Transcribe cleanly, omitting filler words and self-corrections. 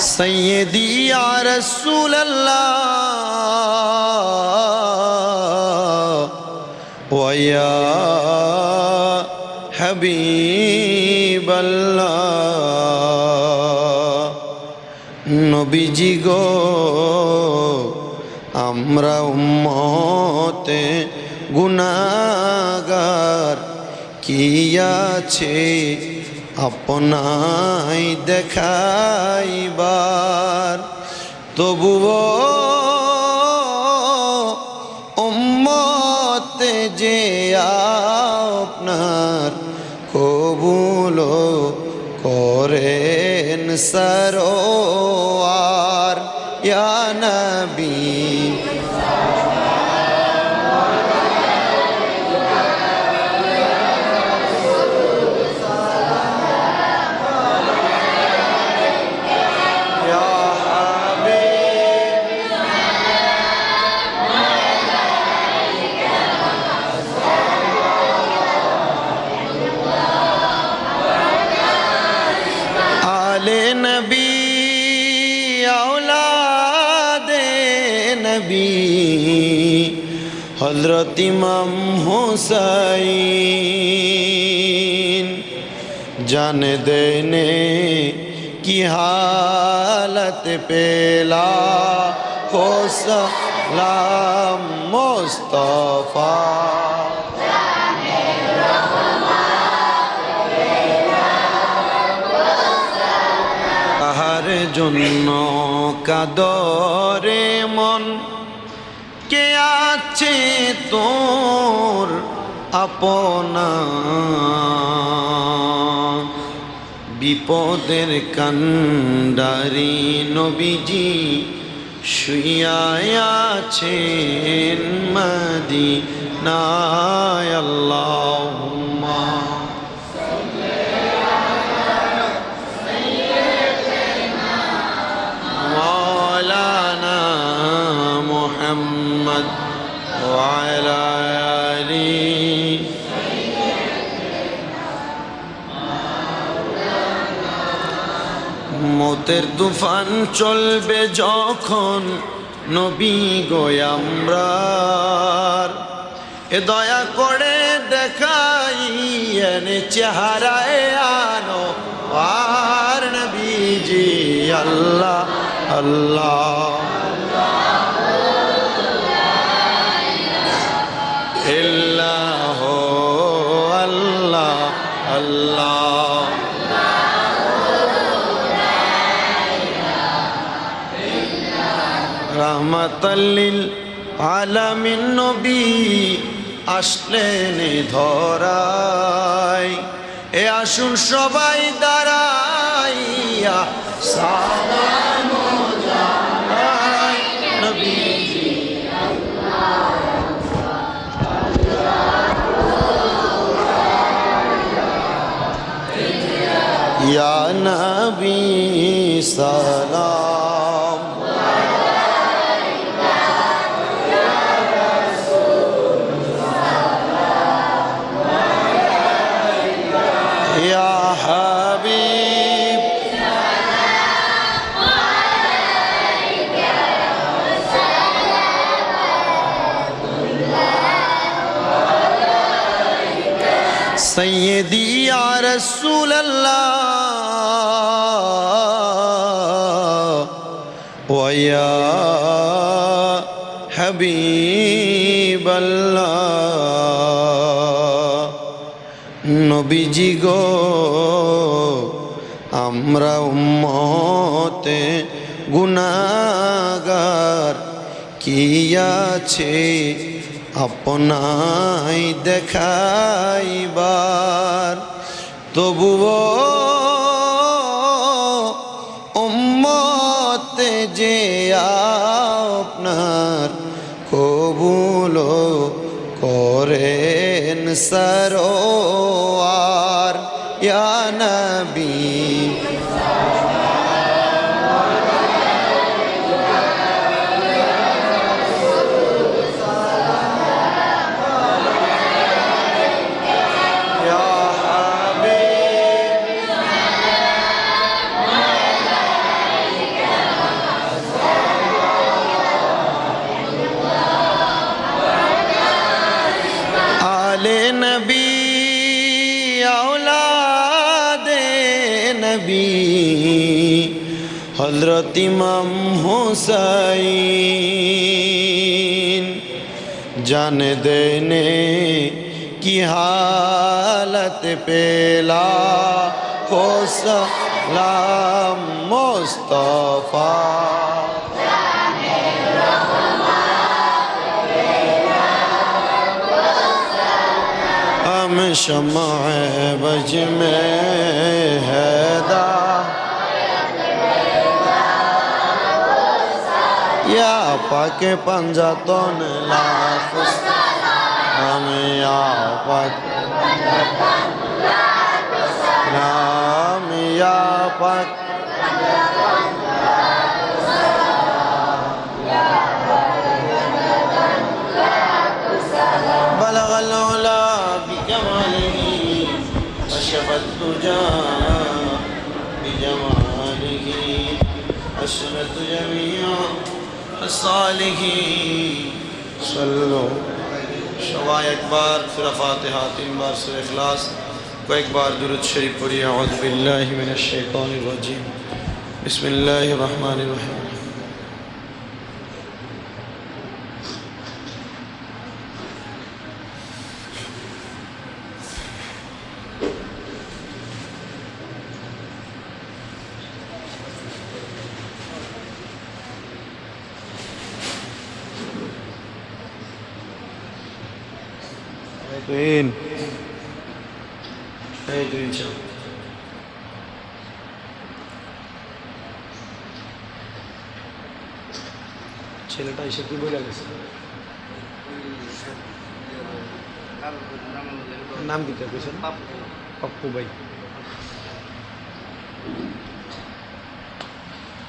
सैयदी या रसूल अल्लाह व या हबीब अल्लाह नबीजी गो আমরা উম্মতে গুনাহগার কি আছে আপনাই দেখাইবার তবুও উম্মতে যে আপনার কবুল করেন সরোয়ার ইয়া নবী नबी औलादे नबी हजरत इमाम हुसैन जाने देने की हालत पेला हो सलाम मुस्तफा জন্য কাদরে মন কে আছে তোর আপনা বিপদের কান্ডারি নবীজি শুইয়া আছেন মদিনায় আল্লাহুম্মা محمد وعلى آله মতের তুফান চলবে যখন নবী গো আমরার এ দয়া করে দেখাইয়েন চেহারায় আনো আর নবীজি আল্লাহ আল্লাহ इल्लाह अल्लाह अल्लाह रहमतल्लिल आलमीन नबी আসলেন ধরায় এ আসুন সবাই দাঁড়াইয়া সালাম জানাই নবী या नबी सलाम या हबीब सैयदी या रसूल अल्लाह व या हबीब अल्लाह नबीजी गो আমরা উম্মতে গুনাহগার কি আছে আপনাই দেখাইবার তবুও উম্মতে যে আপনার কবুল করেন সরোয়ার ইয়া নবী हजरत इमाम हुसैन जान देने की हालत पेला हो सलाम मुस्तफा हम शम्अ बज में हैदा या पाक पंजातन लाख हम या पाक नाम या पाक बलगल उला बिजमालिही अशरफत तुजा बिजमालिही अशरत जमीआ सालिहीन सल्लो सवा एक बार सूरा फातिहा 3 बार सूरा इखलास को एक बार दुरूद शरीफ पढ़िए औज़ु बिल्लाहि मिनश शैतानिर रजीम बिस्मिल्लाहिर रहमानिर रहीम Tuin. Tuin siya. ছেলেটা এসে কি বলে গেছে নাম দিতে পেয়েছেন পাপ্পু ভাই